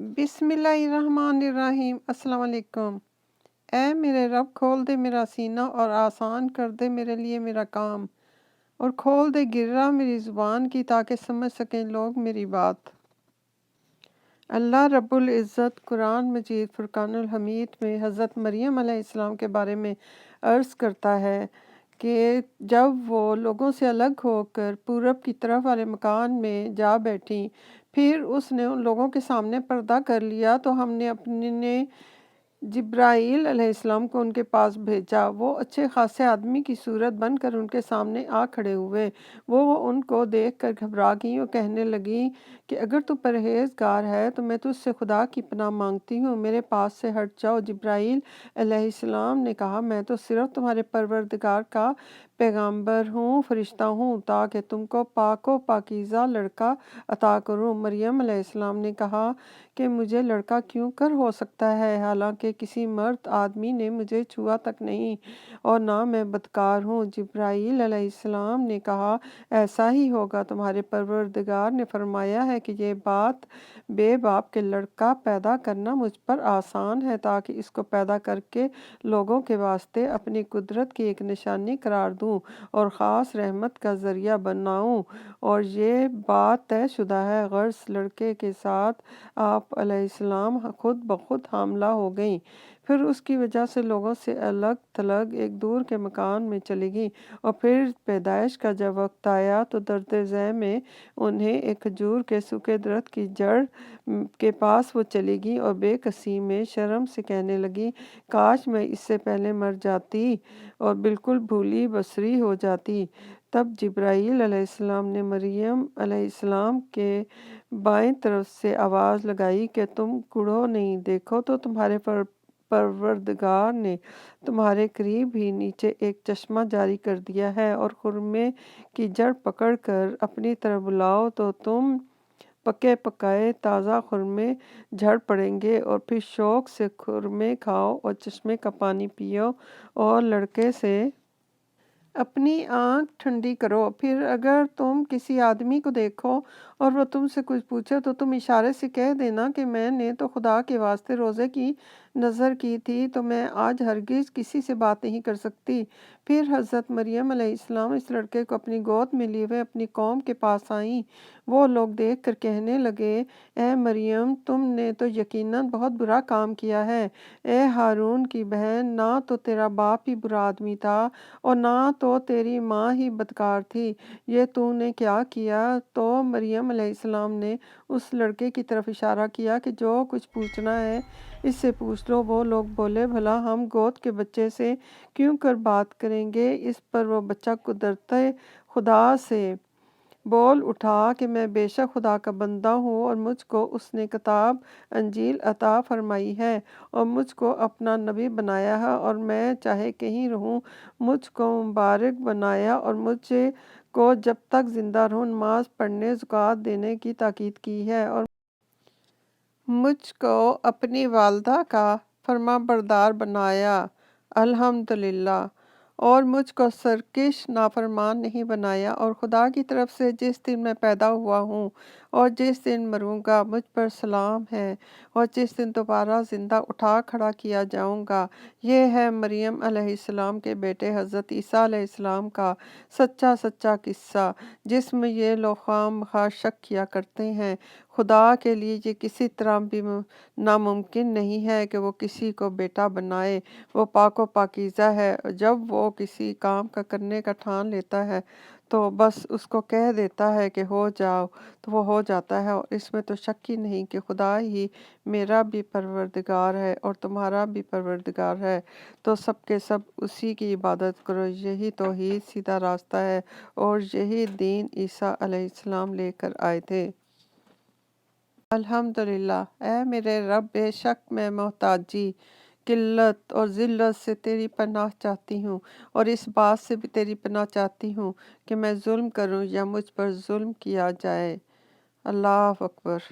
बिस्मिल्लाहिर्रहमानिर्रहीम। अस्सलाम वालेकुम। ऐ मेरे रब, खोल दे मेरा सीना और आसान कर दे मेरे लिए मेरा काम, और खोल दे गिर्रा मेरी ज़ुबान की, ताकि समझ सकें लोग मेरी बात। अल्लाह रब्बुल इज़्ज़त कुरान मजीद फुरकानुल हमीद में हज़रत मरियम अलैहिस्सलाम के बारे में अर्ज़ करता है कि जब वो लोगों से अलग होकर पूरब की तरफ वाले मकान में जा बैठी, फिर उसने उन लोगों के सामने पर्दा कर लिया, तो हमने अपने जिब्राईल अलैहिस्सलाम को उनके पास भेजा। वो अच्छे खासे आदमी की सूरत बनकर उनके सामने आ खड़े हुए। वो उनको देखकर घबरा गईं और कहने लगी कि अगर तू परहेजगार है तो मैं तुझसे खुदा की पनाह मांगती हूँ, मेरे पास से हट जाओ। जिब्राईल अलैहिस्सलाम ने कहा, मैं तो सिर्फ तुम्हारे परवरदिगार का पैगंबर हूँ, फरिश्ता हूँ, ताकि तुमको पाको पाकीज़ा लड़का अता करूँ। मरियम अलैहिस्सलाम ने कहा कि मुझे लड़का क्यों कर हो सकता है, हालांकि किसी मर्द आदमी ने मुझे छुआ तक नहीं, और ना मैं बदकार हूँ। जिब्राईल अलैहिस्सलाम ने कहा, ऐसा ही होगा, तुम्हारे परवरदिगार ने फरमाया है कि ये बात बे बाप के लड़का पैदा करना मुझ पर आसान है, ताकि इसको पैदा करके लोगों के वास्ते अपनी कुदरत की एक निशानी करार दूँ और ख़ास रहमत का ज़रिया बनाऊँ। और ये बात तयशुदा है। गर्स लड़के के साथ आप अलैहिस्सलाम खुद ब खुद हामला हो गईं। फिर उसकी वजह से लोगों से अलग थलग एक दूर के मकान में चली गईं, और फिर पैदाइश का जब वक्त आया तो दर्द ज़ै में उन्हें एक खजूर के सूखे दरख्त की जड़ के पास वो चली गई और बेकसी में शर्म से कहने लगी, काश मैं इससे पहले मर जाती और बिल्कुल भूली बसरी हो जाती। तब जिब्राईल अलैहिस्सलाम ने मरियम अलैहिस्सलाम के बाएं तरफ से आवाज़ लगाई कि तुम कुढ़ो नहीं, देखो तो तुम्हारे परवरदिगार ने तुम्हारे करीब ही नीचे एक चश्मा जारी कर दिया है, और खुरमे की जड़ पकड़कर अपनी तरफ बुलाओ तो तुम पके पकाए ताज़ा खुरमे झड़ पड़ेंगे, और फिर शौक से खुरमे खाओ और चश्मे का पानी पियो और लड़के से अपनी आँख ठंडी करो। फिर अगर तुम किसी आदमी को देखो और वो तुमसे कुछ पूछे तो तुम इशारे से कह देना कि मैंने तो खुदा के वास्ते रोज़े की नज़र की थी, तो मैं आज हरगिज़ किसी से बात नहीं कर सकती। फिर हज़रत मरियम अलैहिस्सलाम इस लड़के को अपनी गोद में लिए हुए अपनी कौम के पास आईं। वो लोग देख कर कहने लगे, ए मरियम, तुमने तो यकीनन बहुत बुरा काम किया है। ए हारून की बहन, ना तो तेरा बाप ही बुरा आदमी था और ना तो तेरी माँ ही बदकार थी, ये तूने क्या किया? तो मरियम अलैहिस्सलाम ने उस लड़के की तरफ इशारा किया कि जो कुछ पूछना है इससे पूछ लो। वो लोग बोले, भला हम गोद के बच्चे से क्यों कर बात करेंगे? इस पर वो बच्चा कुदरते खुदा से बोल उठा कि मैं बेशक खुदा का बंदा हूँ, और मुझको उसने किताब अंजील अता फरमाई है और मुझको अपना नबी बनाया है, और मैं चाहे कहीं रहूँ मुझको मुबारक बनाया, और मुझे को जब तक ज़िंदा रहूँ नमाज पढ़ने, ज़कात देने की ताकीद की है, और मुझको अपनी वालदा का फर्माबरदार बनाया, अल्हम्दुलिल्लाह, और मुझको सरकश नाफरमान नहीं बनाया। और खुदा की तरफ से जिस दिन मैं पैदा हुआ हूँ और जिस दिन मरूंगा मुझ पर सलाम है, और जिस दिन दोबारा ज़िंदा उठा खड़ा किया जाऊंगा। ये है मरियम अलैहिस्सलाम के बेटे हज़रत ईसा अलैहिस्सलाम का सच्चा सच्चा किस्सा, जिसमें ये लोग खामखा शक किया करते हैं। खुदा के लिए ये किसी तरह भी नामुमकिन नहीं है कि वो किसी को बेटा बनाए। वो पाको पाकीज़ा है। जब वो किसी काम का करने का ठान लेता है तो बस उसको कह देता है कि हो जाओ, तो वो हो जाता है। और इसमें तो शक ही नहीं कि खुदा ही मेरा भी परवरदिगार है और तुम्हारा भी परवरदिगार है, तो सब के सब उसी की इबादत करो। यही तौहीद सीधा रास्ता है, और यही दीन ईसा अलैहिस्सलाम लेकर आए थे। अल्हम्दुलिल्लाह। ऐ मेरे रब, बेशक मैं मोहताजी, किल्लत और ज़िल्लत से तेरी पनाह चाहती हूँ, और इस बात से भी तेरी पनाह चाहती हूँ कि मैं जुल्म करूँ या मुझ पर जुल्म किया जाए। अल्लाह अकबर।